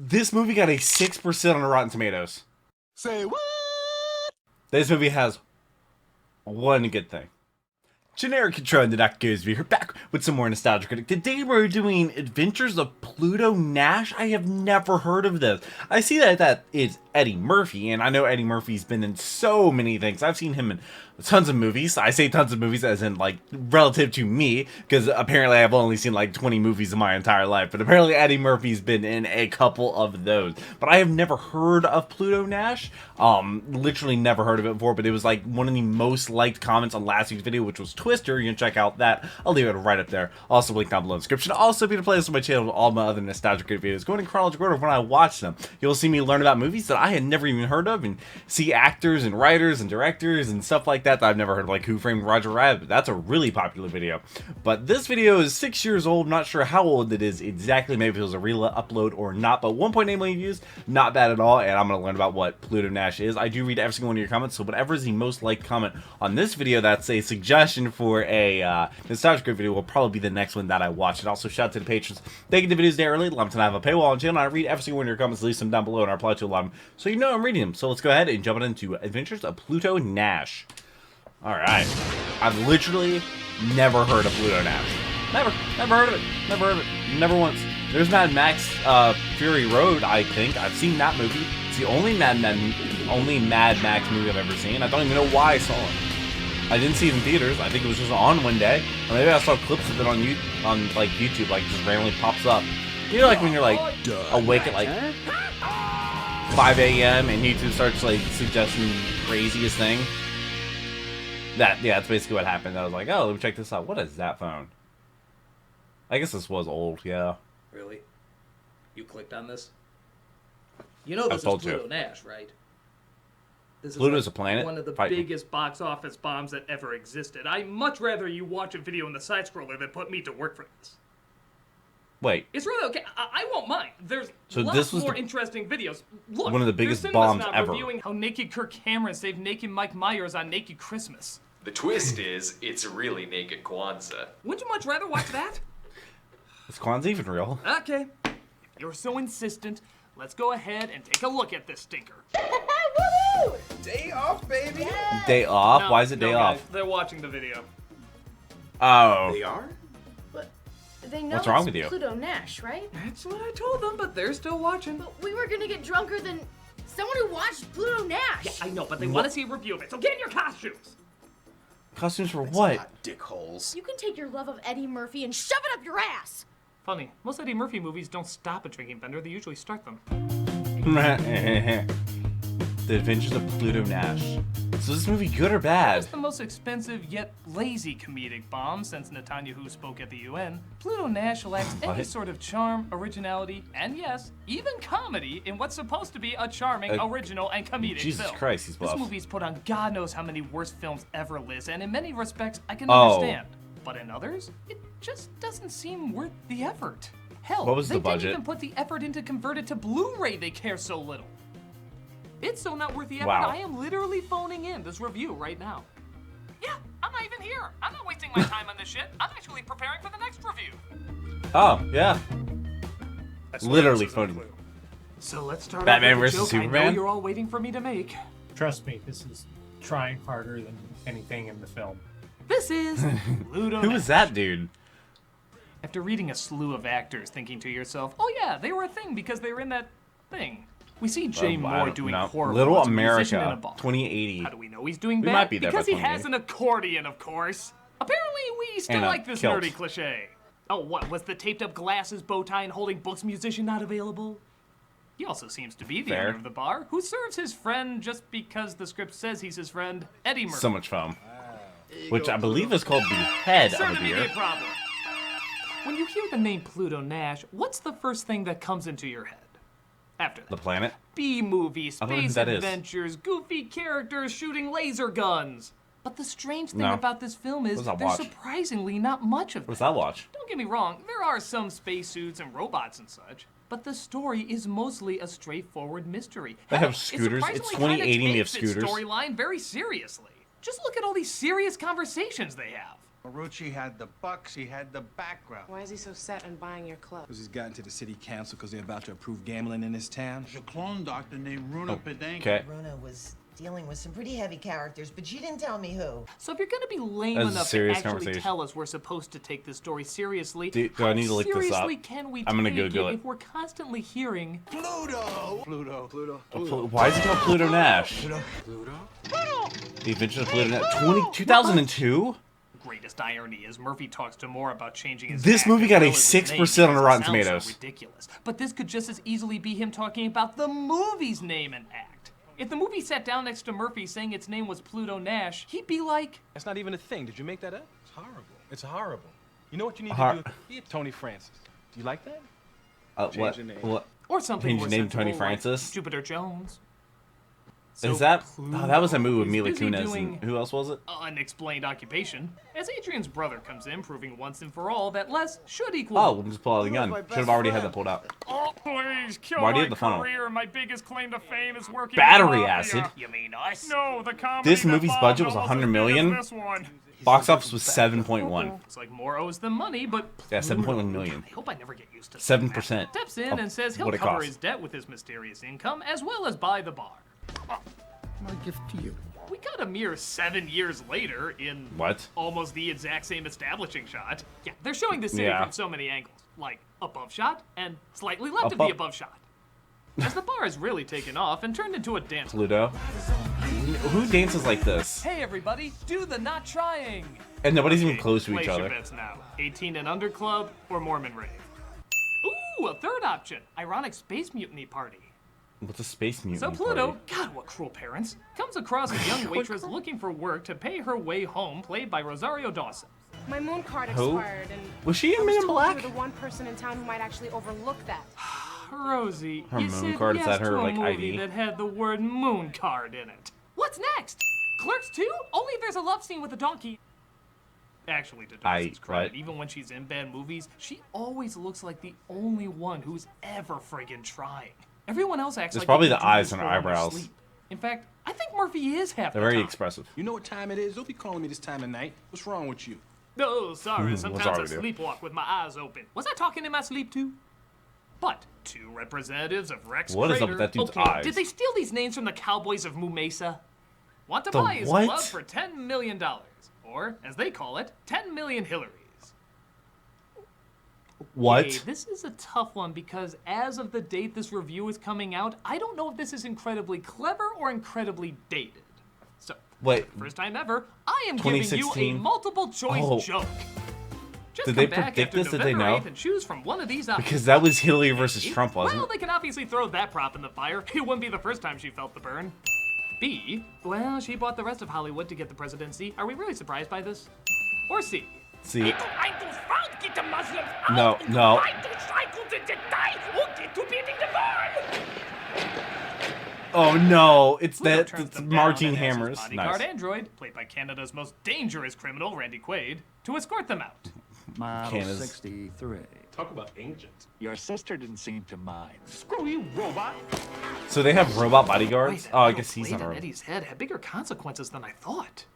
This movie got a 6% on Rotten Tomatoes. Say what? This movie has one good thing. Generic Control and theduckgoesmoo here, back with some more Nostalgia Critic. Today we're doing Adventures of Pluto Nash. I have never heard of this. I see that is Eddie Murphy, and I know Eddie Murphy's been in so many things. I've seen him in tons of movies. I say tons of movies as in, like, relative to me, because apparently I've only seen, like, 20 movies in my entire life. But apparently Eddie Murphy's been in a couple of those. But I have never heard of Pluto Nash. Literally never heard of it before, but it was, like, one of the most liked comments on last week's video, which was Twister. You can check out that. I'll leave it right up there. Also, link down below in the description. Also, be to play this on my channel with all my other Nostalgia Critic videos. Going in chronological order when I watch them. You'll see me learn about movies that I had never even heard of, and see actors and writers and directors and stuff like that I've never heard of, like Who Framed Roger Rabbit. That's a really popular video. But this video is 6 years old. Not sure how old it is exactly. Maybe it was a real upload or not. But 1.8 million views, not bad at all. And I'm going to learn about what Pluto Nash is. I do read every single one of your comments. So whatever is the most liked comment on this video that's a suggestion for a Nostalgia Critic video will probably be the next one that I watch. And also shout out to the patrons. They get the videos there early. Let them have a paywall on the channel. I read every single one of your comments. Leave them down below and I reply to a lot of them. So you know I'm reading them. So let's go ahead and jump into Adventures of Pluto Nash. Alright. I've literally never heard of Pluto Nash. Never heard of it. Never heard of it. Never once. There's Mad Max Fury Road, I think. I've seen that movie. It's the only Mad Max movie I've ever seen. I don't even know why I saw it. I didn't see it in theaters. I think it was just on one day. Or maybe I saw clips of it on like YouTube, like just randomly pops up. You know, like when you're like awake at like 5 a.m. and YouTube starts like suggesting craziest thing. Yeah, that's basically what happened. I was like, oh, let me check this out. What is that phone? I guess this was old, yeah. Really? You clicked on this? You know this is Pluto Nash, right? This is Pluto's a planet? One of the biggest box office bombs that ever existed. I'd much rather you watch a video in the side scroller than put me to work for this. Wait. It's really okay. I won't mind. There's so lots this was more interesting videos. Look, one of the biggest bombs ever. Reviewing how naked Kirk Cameron saved naked Mike Myers on Naked Christmas. The twist is, it's really naked Kwanzaa. Wouldn't you much rather watch that? Is Kwanzaa even real? Okay. If you're so insistent, let's go ahead and take a look at this stinker. Woohoo! Day off, baby! Yeah. Day off? No, Why is it day off? Guys, they're watching the video. Oh. They are? But they know what's wrong with you? Pluto Nash, right? That's what I told them, but they're still watching. But we were gonna get drunker than someone who watched Pluto Nash. Yeah, I know, but they want to see a review of it, so get in your costumes! Costumes for what? Not dickholes. You can take your love of Eddie Murphy and shove it up your ass! Funny, most Eddie Murphy movies don't stop a drinking bender, they usually start them. The Adventures of Pluto Nash. So is this movie good or bad? It's the most expensive yet lazy comedic bomb since Netanyahu spoke at the UN. Pluto Nash lacks any sort of charm, originality, and yes, even comedy in what's supposed to be a charming, original, and comedic Jesus film. Christ, he's buff. This movie's put on God knows how many worst films ever lived, and in many respects, I can understand. But in others, it just doesn't seem worth the effort. Hell, what was the they budget? didn't even put the effort into convert it to Blu-ray, they care so little. It's so not worth the effort, Wow. I am literally phoning in this review right now. Yeah, I'm not even here. I'm not wasting my time on this shit. I'm actually preparing for the next review. Oh, yeah. Literally phoning. So let's start Batman off with the versus joke Superman? I know you're all waiting for me to make. Trust me, this is trying harder than anything in the film. This is Pluto Who Nash. was that dude? After reading a slew of actors, thinking to yourself, oh yeah, they were a thing because they were in that thing. We see Jay Moore doing horror Little roles, a musician in a America, bar. 2080. How do we know he's doing bad? might be there because by he has an accordion, of course. Apparently, we still And a like this kilt. nerdy cliche. Oh, what, was the taped-up glasses, bow tie, and holding books musician not available? He also seems to be the Fair. owner of the bar, who serves his friend just because the script says he's his friend, Eddie Murphy. So much foam. Which I believe is called the head of a Serving me beer. a problem. When you hear the name Pluto Nash, what's the first thing that comes into your head? After that. The planet? B-movies, I don't know who space that is. adventures, goofy characters shooting laser guns. But the strange thing No. about this film is What does that there's watch? surprisingly not much of What does that. that watch? Don't get me wrong, there are some spacesuits and robots and such, but the story is mostly a straightforward mystery. They Hell, have scooters. It It's surprisingly 2080 and they have takes its scooters. storyline very seriously. Just look at all these serious conversations they have. Marucci had the bucks, he had the background. Why is he so set on buying your club? Because he's gotten to the city council because they're about to approve gambling in this town. There's a clone doctor named Runa Pedanka. Okay. Runa was dealing with some pretty heavy characters, but she didn't tell me who. So if you're gonna be lame That's a enough to serious actually conversation. tell us we're supposed to take this story seriously, Do how I need to look this up? seriously can we I'm gonna take Google it. if we're constantly hearing Pluto. Why is it called Pluto Nash? Pluto? The Adventures of Pluto Nash. 2002? greatest irony is Murphy talks to more about changing his This act movie as got a well as his 6% name on because Rotten it sounds Tomatoes. So ridiculous. But this could just as easily be him talking about the movie's name and act. If the movie sat down next to Murphy saying its name was Pluto Nash, he'd be like, That's not even a thing. Did you make that up? It's horrible. It's horrible. You know what you need Har- to do? Be a Tony Francis. Do you like that? What? Change your name. What? or something Change more your name to sensible Tony like Francis? Jupiter Jones. Is that? Oh, that was a movie with Pluto's Mila busy Kunis. doing And who else was it? unexplained occupation, as Adrian's brother comes in, proving once and for all that less should equal. Oh, we'll just pull out the gun. Should have already had that pulled out. Oh, please, kill Why do you my have the funnel? career. My biggest claim to fame is working Battery with the acid? mafia. You mean us? No, the comedy This that movie's bombed budget was almost 100 as big million. as this one. Box office was 7.1. Looks like more owes than money, but Yeah, 7.1 million. I hope I never get used to 7%. Steps in of and says he'll what it cover costs. his debt with his mysterious income as well as buy the bar. My gift to you. We got a mere 7 years later in What? almost the exact same establishing shot. Yeah, they're showing the city Yeah. from so many angles, like above shot and slightly left of Above- the above shot. As the bar has really taken off and turned into a dance. Pluto. Who dances like this? Hey everybody, do the not trying. And nobody's even close to Place each your other. bets now. 18 and under club or Mormon rave. Ooh, a third option. Ironic space mutiny party. What's a space mutant? So Pluto, party? God, what cruel parents, comes across a young waitress looking for work to pay her way home, played by Rosario Dawson. My moon card Who? expired, and Was she in I Men in told Black? you were the one person in town who might actually overlook that. Rosie, Her you moon said card, is yes that her, to a like, movie ID? that had the word moon card in it. What's next? Clerks 2? Only if there's a love scene with a donkey. Actually, to Dawson's credit, what? even when she's in bad movies, she always looks like the only one who's ever friggin' trying. Everyone else acts There's like probably they the can do eyes this on her role in their eyebrows. sleep. In fact, I think Murphy is half They're the very time. expressive. You know what time it is? Don't be calling me this time of night. What's wrong with you? Oh, sorry. what's Sometimes wrong I with you? sleepwalk with my eyes open. Was I talking in my sleep too? But two representatives of Rex What is Crater. up with that dude's okay, eyes? did they steal these names from the Cowboys of Moo Mesa? Want to The buy his what? club for $10 million, or as they call it, 10 million Hillarys. What? Okay, this is a tough one because as of the date this review is coming out, I don't know if this is incredibly clever or incredibly dated. So, Wait. first time ever, I am giving you a 2016? multiple choice Oh. joke. Just Did come they back predict after this? Did they November know? 8th and choose from one of these options. Because that was Hillary versus Trump, wasn't Well, it? they can obviously throw that prop in the fire. It wouldn't be the first time she felt the burn. B, well, she bought the rest of Hollywood to get the presidency. Are we really surprised by this? Or C, See. No, no. Oh no! It's Pluto that. turns It's them down Martin and asks his Hammers. bodyguard Nice. android, played by Canada's most dangerous criminal, Randy Quaid, to escort them out. Model Canada's- 63. Talk about ancient. Your sister didn't seem to mind. Screw you, robot. So they have robot bodyguards? Wait, Oh, I that guess he's blade not a in robot. Eddie's head had bigger consequences than I thought.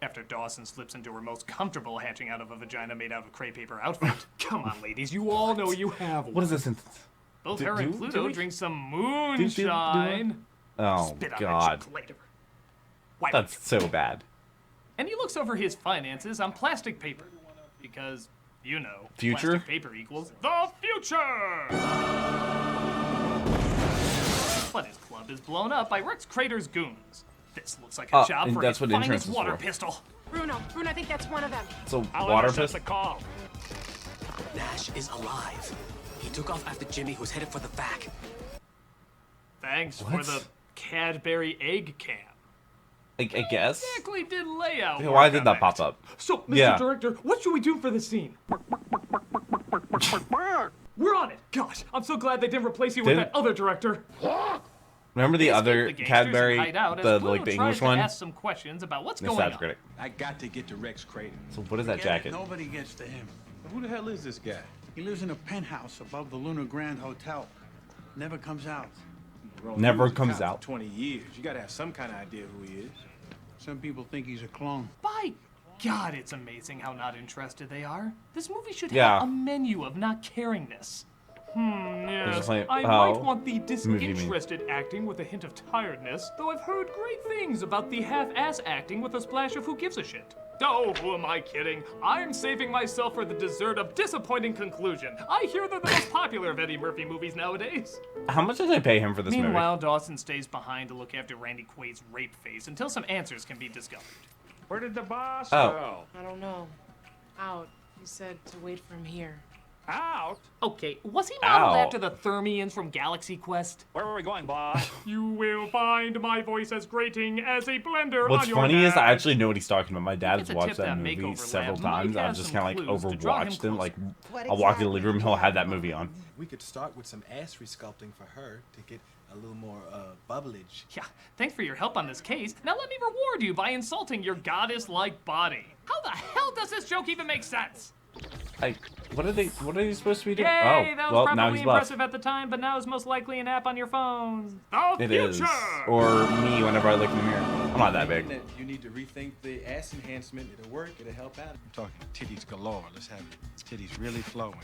After Dawson slips into her most comfortable hatching out of a vagina made out of crepe paper outfit. Come on, ladies, you all know you have one. What is this sentence? Both Do- her and do- Pluto do we- drink some do- moonshine. Oh Spit on God, that shit later. Wipe that's so bad. And he looks over his finances on plastic paper. Because, you know, Future? plastic paper equals the future! But his club is blown up by Rex Crater's goons. This looks like a job and for that's his what insurance finest is water for. pistol. Bruno, I think that's one of them. So water fist. call. Nash is alive. He took off after Jimmy, who's headed for the vac. Thanks for What? the Cadbury egg can. I guess. Exactly did layout. Yeah, why work did on that pop up? So, Mr. Yeah. Director, what should we do for this scene? We're on it. Gosh, I'm so glad they didn't replace you with Didn't- that other director. Remember the They escape other the gangsters Cadbury, and hide out as the Pluto like the tries English to one? Ask some questions about what's Yes, going that's on. great. I got to get to Rex Crater. So what is that Get it? jacket? Nobody gets to him. Who the hell is this guy? He lives in a penthouse above the Lunar Grand Hotel. Never comes out. Bro, Never he was a comes cop out. for 20 years. You got to have some kind of idea who he is. Some people think he's a clone. By God, it's amazing how not interested they are. This movie should Yeah. have a menu of not caringness. Yes. like, I oh, might want the movie me. disinterested acting with a hint of tiredness, though I've heard great things about the half-ass acting with a splash of who gives a shit. Oh, who am I kidding? I'm saving myself for the dessert of disappointing conclusion. I hear they're the most popular of Eddie Murphy movies nowadays. How much did I pay him for this Meanwhile, Dawson stays behind to look after Randy Quaid's rape face until some answers can be discovered. Where did the boss go? I don't know. Out. He said to wait for him here. Out? Okay, was he modeled Ow. after the Thermians from Galaxy Quest? Where are we going, boss? You will find my voice as grating as a blender What's on your funny is I neck. actually know what he's talking about. My dad It's has a watched tip that that movie makeover several lab might times. I've have just some kind of like clues to draw him overwatched him. Like, What I'll walk into the exactly living room, do he'll you have that have movie in on. mind? We could start with some ass resculpting for her to get a little more bubblage. Yeah, thanks for your help on this case. Now let me reward you by insulting your goddess-like body. How the hell does this joke even make sense? Like, what are they supposed to be doing? Yay, Oh, that was well, now probably he's left. impressive at the time, but now is most likely an app on your phones. The It future! is. Or me whenever I look in the mirror. I'm not that big. You need to rethink the ass enhancement. It'll work. It'll help out. I'm talking titties galore. Let's have it. Titties really flowing.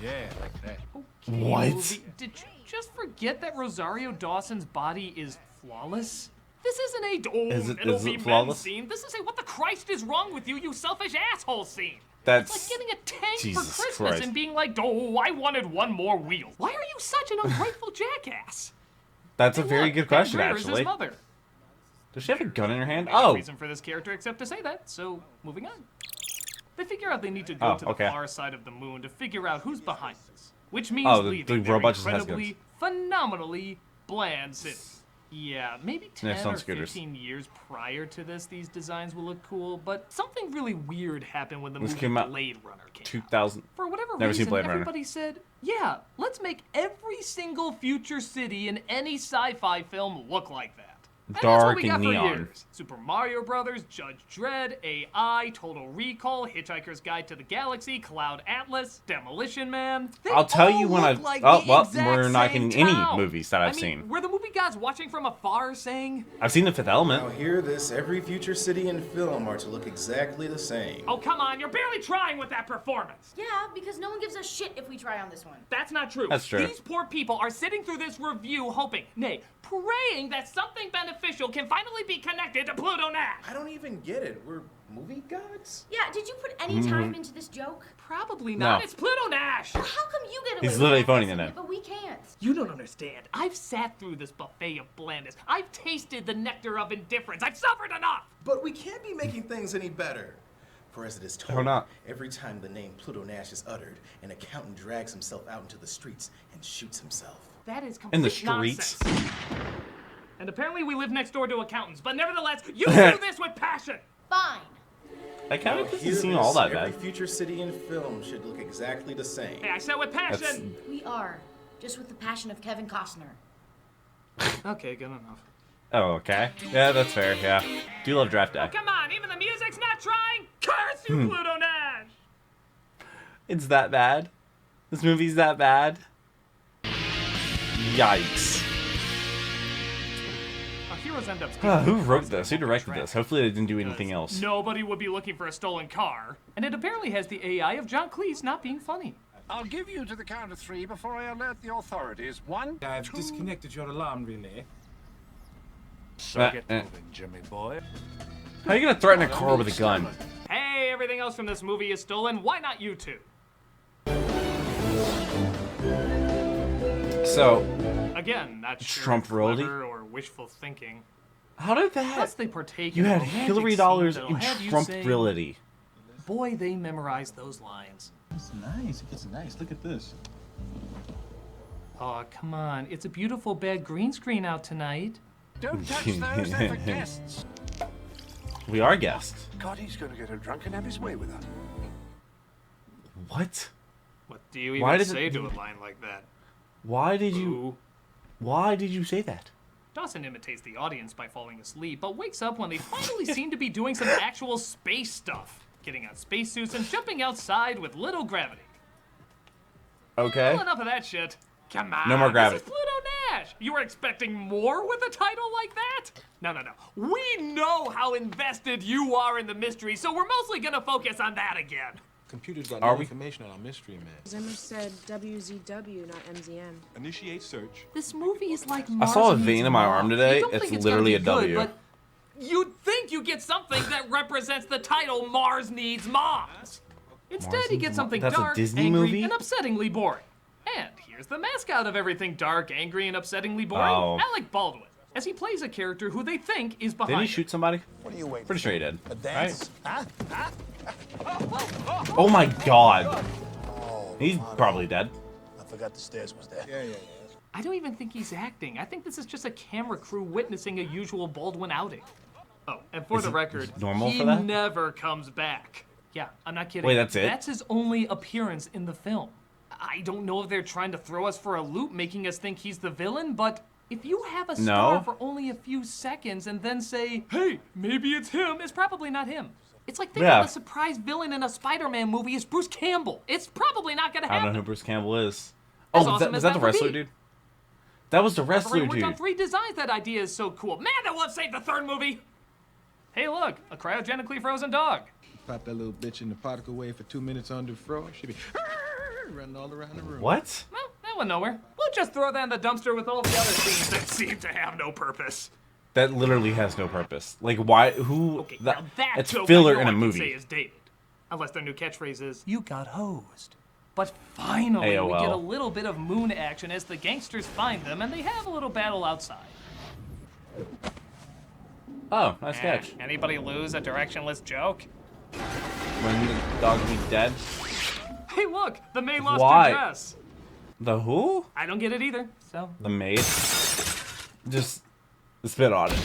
Yeah, like that. Okay, What? movie. Did you just forget that Rosario Dawson's body is flawless? This isn't a Is it it'll be men flawless? scene. This is a what the Christ is wrong with you, you selfish asshole scene. That's It's like getting a tank Jesus for Christmas Christ. and being like, oh, I wanted one more wheel. Why are you such an ungrateful jackass? That's a And very look, good question, Pam Grier is his actually. mother. Does she have a gun in her hand? No Oh, reason for this character except to say that, so moving on. They figure out they need to go Oh, to the okay. far side of the moon to figure out who's behind this, which means Oh, the leaving their robot just has incredibly, phenomenally bland city. Yeah, maybe 10 Next on or scooters. 15 years prior to this, these designs will look cool, but something really weird happened when the This movie came out Blade Runner came out. 2000. For whatever Never seen reason, Blade Runner. everybody said, yeah, let's make every single future city in any sci-fi film look like that. And that's what Dark we got and for neon. years. Super Mario Brothers, Judge Dredd, AI, Total Recall, Hitchhiker's Guide to the Galaxy, Cloud Atlas, Demolition Man. They I'll tell all you when look I. like Oh the well, exact we're not same getting any town. movies that I've I mean, seen. were the movie gods watching from afar saying, I've seen The Fifth Element. Now hear this, every future city and film are to look exactly the same. oh, come on, you're barely trying with that performance. Yeah, because no one gives a shit if we try on this one. That's not true. That's true. These poor people are sitting through this review hoping, nay, praying that something beneficial can finally be connected to Pluto Nash. I don't even get it. We're movie gods? Yeah, did you put any time into this joke? Probably not. No. It's Pluto Nash. Well, how come you get away He's with literally accessing phoning it in. it, but we can't? You don't understand. I've sat through this buffet of blandness. I've tasted the nectar of indifference. I've suffered enough. But we can't be making things any better. For as it is told, How not? every time the name Pluto Nash is uttered, an accountant drags himself out into the streets and shoots himself. That is complete In the streets? nonsense. And apparently we live next door to accountants, but nevertheless, you do this with passion. Fine. I kind of Hear doesn't seem this, all that every bad. future city and film should look exactly the same. Hey, I said with passion. That's- We are. Just with the passion of Kevin Costner. Okay, good enough. Oh, okay. Yeah, that's fair. Yeah. Do love Draft Day. Come on, even the music's not trying. Curse you, Pluto Nash. It's that bad? This movie's that bad? Yikes. Our heroes end up Who wrote this? Who directed this? Hopefully they didn't do anything else. Nobody would be looking for a stolen car. And it apparently has the AI of John Cleese not being funny. I'll give you to the count of 3 before I alert the authorities. 1, I've 2... disconnected your alarm relay. So get moving, Jimmy boy. How are you gonna threaten a car with a gun? Hey, everything else from this movie is stolen. Why not you two? So, Again, not sure Trump if royalty? clever or wishful thinking. how did Plus, that? they partake You in a had romantic Hillary scene dollars that'll in have you Trump saying, reality. Boy, they memorized those lines. It's nice. It gets nice. Look at this. Oh, come on. It's a beautiful bad green screen out tonight. Don't touch those, they're for guests. We are guests. God, he's gonna get her drunk and have his way with her. What? What do you Why even did say it- to a line like that? Why did you? Ooh. Why did you say that? Dawson imitates the audience by falling asleep, but wakes up when they finally seem to be doing some actual space stuff. Getting on spacesuits and jumping outside with little gravity. Okay. Well, enough of that shit. Come on. No more gravity. This is Pluto Nash. You were expecting more with a title like that? No. We know how invested you are in the mystery, so we're mostly gonna focus on that again. Computer's got Are no we? information on our mystery man. Zimmer said WZW, not MZM. Initiate search. This movie is like I Mars saw a Needs vein in my arm Mom. today. You don't It's think gonna literally be a W. Good, but you'd think you get something that represents the title Mars Needs Moms. Instead, Mars you Needs get something That's a dark, Disney angry, movie? and upsettingly boring. And here's the mascot of everything dark, angry, and upsettingly boring, Oh. Alec Baldwin, as he plays a character who they think is behind Didn't he it. shoot somebody? What are you waiting Pretty sure he did. A dance? Huh? Oh my god. Oh, He's probably dead. I forgot the stairs was there. Yeah. I don't even think he's acting. I think this is just a camera crew witnessing a usual Baldwin outing. Oh, and for Is the it record, normal he for that? never comes back. Yeah, I'm not kidding. Wait, that's it? That's his only appearance in the film. I don't know if they're trying to throw us for a loop, making us think he's the villain, but if you have a star No. for only a few seconds and then say, hey, maybe it's him, it's probably not him. It's like thinking Yeah. the surprise villain in a Spider-Man movie is Bruce Campbell. It's probably not gonna I don't happen. know who Bruce Campbell is. As Oh, awesome is as that that the would wrestler be. dude? That was the wrestler Worked on dude. 3 designs, that idea is so cool. Man, that won't save the 3rd movie. Hey, look, a cryogenically frozen dog. Pop that little bitch in the particle wave for 2 minutes under frost. She'd be running all around the room. What? Well, that went nowhere. We'll just throw that in the dumpster with all the other scenes that seem to have no purpose. That literally has no purpose. Like, why? Who? Okay, now that it's joke filler I in know a I can movie. say is dated. Unless their new catchphrase is, you got hosed. But finally, we AOL. get a little bit of moon action as the gangsters find them and they have a little battle outside. Oh, nice catch. Anybody lose a directionless joke? When the dog be dead. Hey, look, the maid lost Why? her dress. The who? I don't get it either, so. The maid. Just spit on it.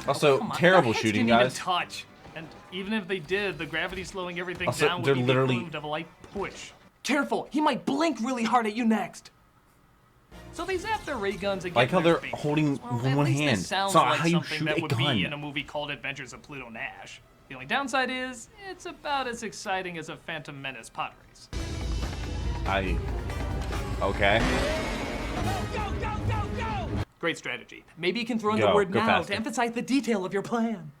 Also, Come on, terrible their heads shooting, didn't guys. Even touch. And even if they did, the gravity slowing everything Also, down would they're be literally- the equivalent of a light push. Careful, he might blink really hard at you next. So they zap their ray guns and Like get how their they're space. holding Well, one at least hand. This sounds It's not like how you something shoot that a would gun. be in a movie called Adventures of Pluto Nash. The only downside is, it's about as exciting as a Phantom Menace pod race. Okay. Great strategy. Maybe you can throw in Go, the word go now faster. to emphasize the detail of your plan.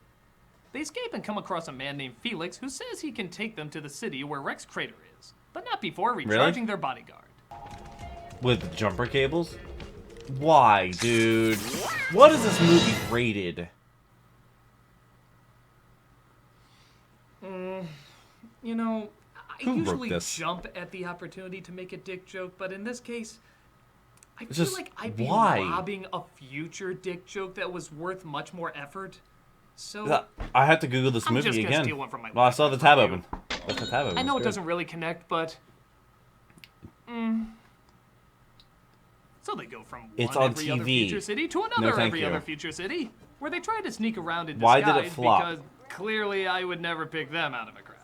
They escape and come across a man named Felix who says he can take them to the city where Rex Crater is, but not before recharging their bodyguard. With jumper cables? Why, dude? What is this movie rated? You know, I Who wrote usually this? jump at the opportunity to make a dick joke, but in this case, I It's feel just, like I'd be why? robbing a future dick joke that was worth much more effort. So I had to Google this I'm movie just gonna again. steal one from my Well, I saw the tab review. open. That's the tab open. I know It's it good. doesn't really connect, but so they go from It's one on every other TV. future city to No, another thank every you. other future city, where they try to sneak around in Why disguise did it flop? because clearly I would never pick them out of a crowd.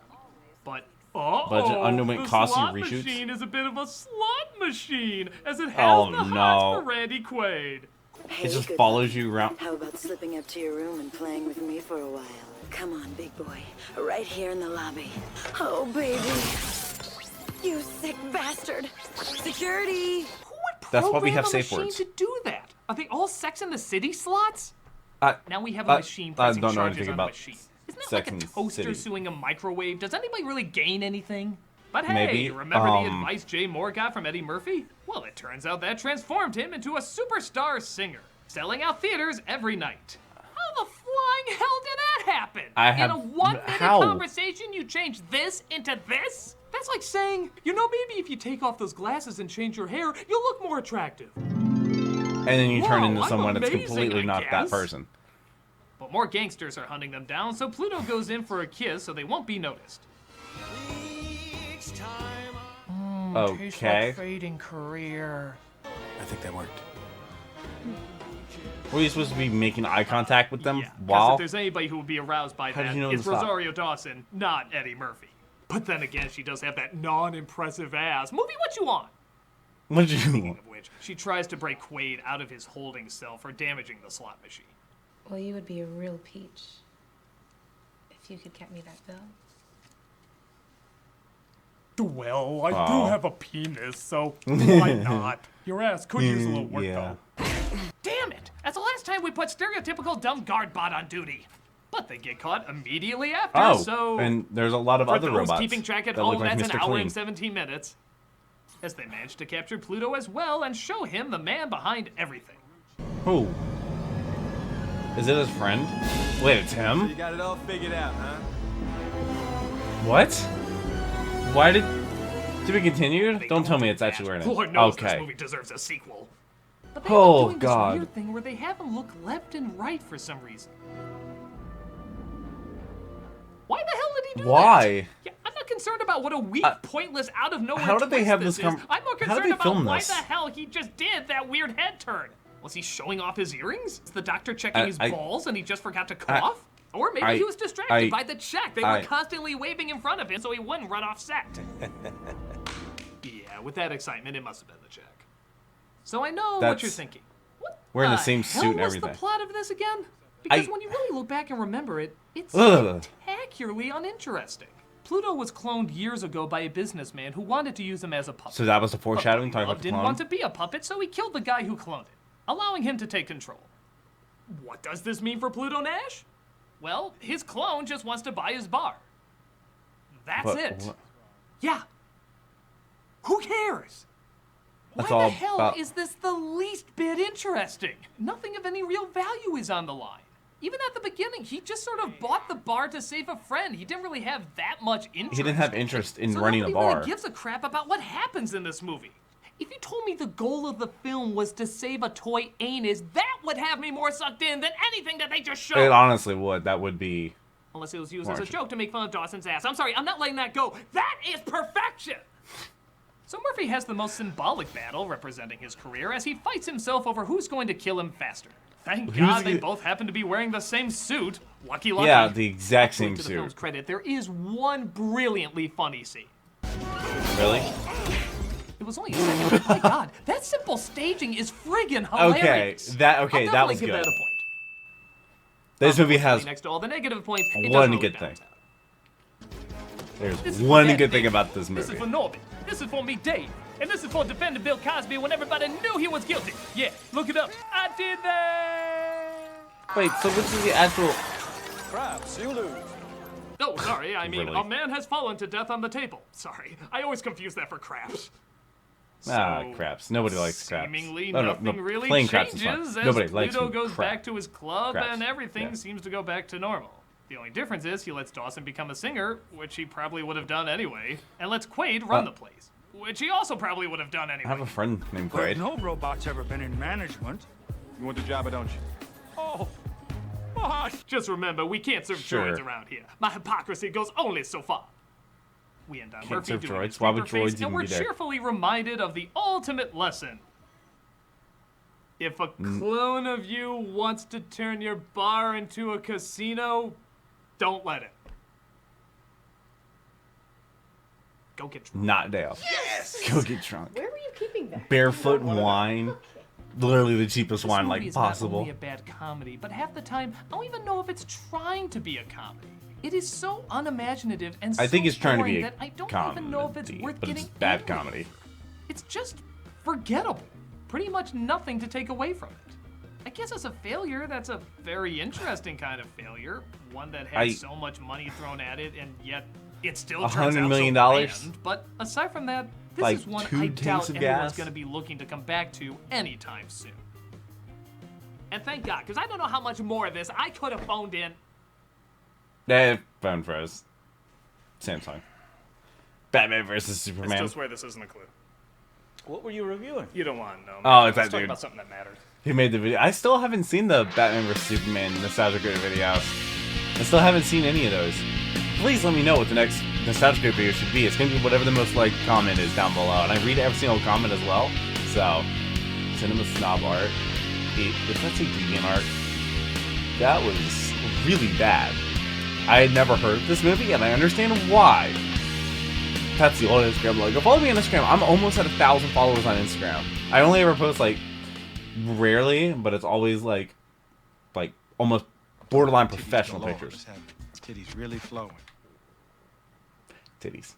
But oh, Budget underwent the costly slot reshoots? machine is a bit of a slot machine, as it has Oh, the hots no. for Randy Quaid. It just follows you around. How about slipping up to your room and playing with me for a while? Come on, big boy. Right here in the lobby. Oh, baby. You sick bastard. Security. That's why we Program have a safe machine words. to do that. Are they all Sex in the City slots? Now we have a machine I pressing don't know charges anything on a about machine. Isn't that Sex like a and the toaster City. suing a microwave? Does anybody really gain anything? But hey, Maybe, remember the advice Jay Moore got from Eddie Murphy? Well, it turns out that transformed him into a superstar singer, selling out theaters every night. How the flying hell did that happen? In a 1 minute how? conversation, you changed this into this? That's like saying, you know, maybe if you take off those glasses and change your hair, you'll look more attractive. And then you turn Whoa, into I'm someone that's amazing, completely I not that guess. person. But more gangsters are hunting them down, so Pluto goes in for a kiss so they won't be noticed. Okay. Fading career. I think that worked. Were you supposed to be making eye contact with them Because while? if there's anybody who would be aroused by How that, did you know when it's to stop? Rosario Dawson, not Eddie Murphy. But then again, she does have that non-impressive ass. Movie what you want. What did you Speaking want? of which, she tries to break Quaid out of his holding cell for damaging the slot machine. Well, you would be a real peach if you could get me that bill. Well, I Oh. do have a penis, so why not? Your ass could use a little work, Yeah. though. we put stereotypical dumb guard bot on duty. But they get caught immediately after, so... and there's a lot of other robots keeping track at that home, look like that's Mr. an hour Clean. and 17 minutes. As they manage to capture Pluto as well and show him the man behind everything. Who? Is it his friend? Wait, it's him? So you got it all figured out, huh? What? Why did... To be continued? Don't tell me it's actually where it is. Lord knows this Okay. movie deserves a sequel. But they Oh, end up doing God. this weird thing where they have him look left and right for some reason. Why the hell did he do that? Why? Yeah, I'm not concerned about what a weak, pointless, out of nowhere how did they twist have this this is. I'm more how did concerned they about film why this? the hell he just did that weird head turn. Was he showing off his earrings? Is the doctor checking his balls and he just forgot to cough? Or maybe he was distracted by the check. They were constantly waving in front of him so he wouldn't run off set. Yeah, with that excitement, it must have been the check. So I know what you're thinking. What We're in the same suit and hell was everything. the plot of this again? Because when you really look back and remember it, it's Ugh. spectacularly uninteresting. Pluto was cloned years ago by a businessman who wanted to use him as a puppet. So that was the foreshadowing But talking about the didn't clone? want to be a puppet, so he killed the guy who cloned it, allowing him to take control. What does this mean for Pluto Nash? Well, his clone just wants to buy his bar. That's But it. what- Yeah. Who cares? That's Why all the hell about- is this the least bit interesting? Nothing of any real value is on the line. Even at the beginning, he just sort of bought the bar to save a friend. He didn't really have that much interest. He didn't have interest in so running the nobody bar. really gives a crap about what happens in this movie. If you told me the goal of the film was to save a toy anus, that would have me more sucked in than anything that they just showed. It honestly would. That would be... Unless it was used more as a joke to make fun of Dawson's ass. I'm sorry, I'm not letting that go. That is perfection! So Murphy has the most symbolic battle representing his career as he fights himself over who's going to kill him faster. Thank God they both happen to be wearing the same suit. Lucky. Yeah, the exact same To the film's suit. credit, there is one brilliantly funny scene. Really? It was only a second, but my God, that simple staging is friggin' Okay, hilarious. that I'll that was definitely give good. that a point. This movie has Next to all the negative points, it doesn't one really good balance thing. out. There's This is one for good thing Dave. about this This is movie. for Norbit. This is for me, Dave. And this is for defending Bill Cosby when everybody knew he was guilty. Yeah, look it up. I did that. Wait, so which is the actual... Craps, you lose. Oh, sorry. I mean, Really? a man has fallen to death on the table. Sorry. I always confuse that for craps. Craps. Nobody likes craps. Seemingly No, nothing really playing craps is changes fun. as Nobody likes Pluto goes crap. back to his club Craps. and everything Yeah. seems to go back to normal. The only difference is he lets Dawson become a singer, which he probably would have done anyway, and lets Quaid run the place, which he also probably would have done I anyway. have a friend named But Quaid. no robot's ever been in management. You want the job or don't you? Oh, Just remember, we can't serve Sure. droids around here. My hypocrisy goes only so far. We end on Can't Murphy serve doing droids? his Why would paper face, droids even and we're be there? cheerfully reminded of the ultimate lesson. If a clone of you wants to turn your bar into a casino, don't let it. Go get drunk. Not Dale. Yes! Go get drunk. Where were you keeping that? Barefoot wine. Literally the cheapest This wine movie like is not possible. only a bad comedy, but half the time, I don't even know if it's trying to be a comedy. It is so unimaginative and I think so it's trying to boring be a that I don't comedy, even know if it's worth but getting it's bad angry. comedy. It's just forgettable. Pretty much nothing to take away from it. I guess as a failure, that's a very interesting kind of failure. One that has so much money thrown at it, and yet it still turns $100 out million? so bland. But aside from that, this Like is one 2 I tanks doubt of anyone's gas? going to be looking to come back to anytime soon. And thank God, because I don't know how much more of this I could have phoned in. Phone froze. Samsung. Batman versus Superman. I still swear this isn't a clue. What were you reviewing? You don't want to know. Oh, it's that Let's talk dude. about something that matters. Who made the video? I still haven't seen the Batman vs Superman Nostalgia Grid video. I still haven't seen any of those. Please let me know what the next Nostalgia Grid video should be. It's gonna be whatever the most liked comment is down below, and I read every single comment as well. So, Cinema Snob art. If that's a deviant art, that was really bad. I had never heard of this movie, and I understand why. That's the old Instagram logo. Follow me on Instagram. I'm almost at 1,000 followers on Instagram. I only ever post like rarely, but it's always like almost borderline professional pictures. Titties really flowing. Titties.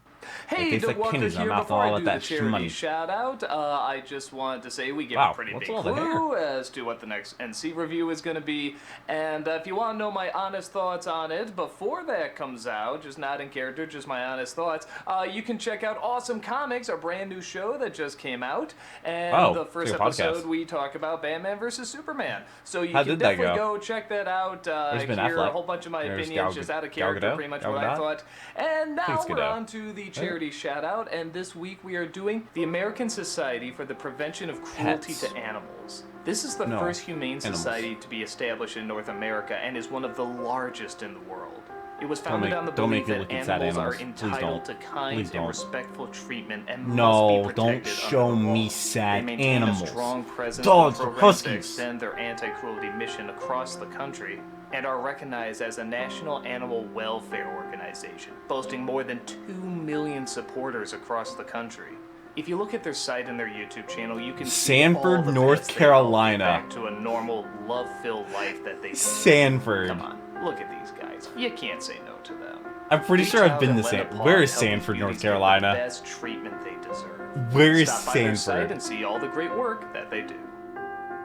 Hey, tastes like Walker pennies in my here. mouth, Before and all I of do the that charity money. shout out, I just wanted to say we give Wow, a pretty what's big all the clue as to what the next NC review is going to be. And if you want to know my honest thoughts on it before that comes out, just not in character, just my honest thoughts, you can check out Awesome Comics, a brand new show that just came out. And the first it's like a episode podcast. we talk about Batman versus Superman. So you How can did that definitely go? go check that out. There's Ben Hear a Affleck. whole bunch of my There's opinions, Gal- just out of Gal character, Gadot? pretty much Gal what I Gadot? thought. And now it's we're Gadot. on to the charity shout out, and this week we are doing the American Society for the Prevention of Cruelty Pets. to Animals. This is the No, first humane animals. society to be established in North America and is one of the largest in the world. It was founded make- on the don't belief make me that look at sad animals are animals. Please entitled to don't. kind Please and don't. respectful treatment and No, must be don't protected show under the me law. sad They maintain animals. a strong presence Dogs with or programs that huskies. extend their anti-cruelty mission across the country and are recognized as a national animal welfare organization, boasting more than 2 million supporters across the country. If you look at their site and their YouTube channel, you can see Sanford, all the North pets they help Carolina. back to a normal, love-filled life that they Sanford. Come on, look at these guys. You can't say no to them. I'm pretty Each sure I've child been that to led a Sanford. paw Where to is help these Sanford, North beauties get Carolina? The best treatment they deserve. Where is Stop by their site Sanford? and see all the great work that they do.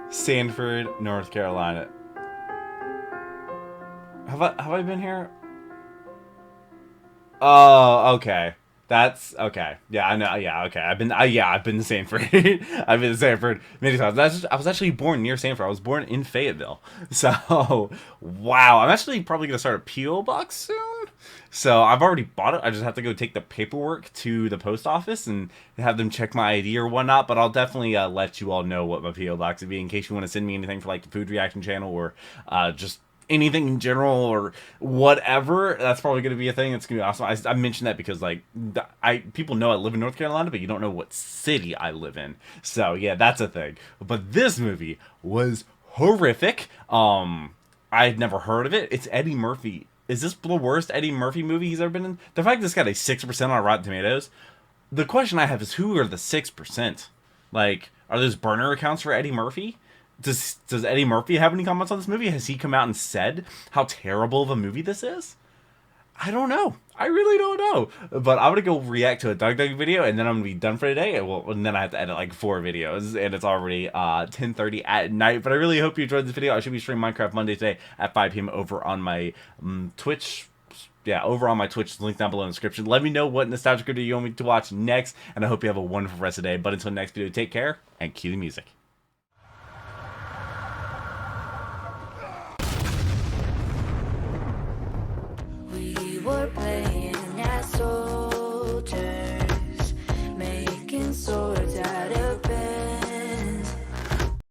Sanford, North Carolina. Have I been here? Oh, okay. That's okay. Yeah, I know. Yeah, okay. I've been to Sanford. I've been to Sanford many times. I was actually born near Sanford. I was born in Fayetteville. So, wow. I'm actually probably gonna start a PO box soon. So I've already bought it. I just have to go take the paperwork to the post office and have them check my ID or whatnot. But I'll definitely let you all know what my PO box would be in case you want to send me anything for like the Food Reaction channel or just anything in general or whatever. That's probably going to be a thing. It's going to be awesome. I mentioned that because like people know I live in North Carolina, but you don't know what city I live in. So yeah, that's a thing. But this movie was horrific. I had never heard of it. It's Eddie Murphy. Is this the worst Eddie Murphy movie he's ever been in? The fact this got a 6% on Rotten Tomatoes. The question I have is who are the 6%? Like, are those burner accounts for Eddie Murphy? Does Eddie Murphy have any comments on this movie? Has he come out and said how terrible of a movie this is? I don't know. I really don't know. But I'm going to go react to a Doug video, and then I'm going to be done for today. And then I have to edit like 4 videos, and it's already 10:30 at night. But I really hope you enjoyed this video. I should be streaming Minecraft Monday today at 5 p.m. over on my Twitch. Yeah, over on my Twitch, link down below in the description. Let me know what nostalgic video you want me to watch next, and I hope you have a wonderful rest of the day. But until next video, take care, and cue the music. We were playing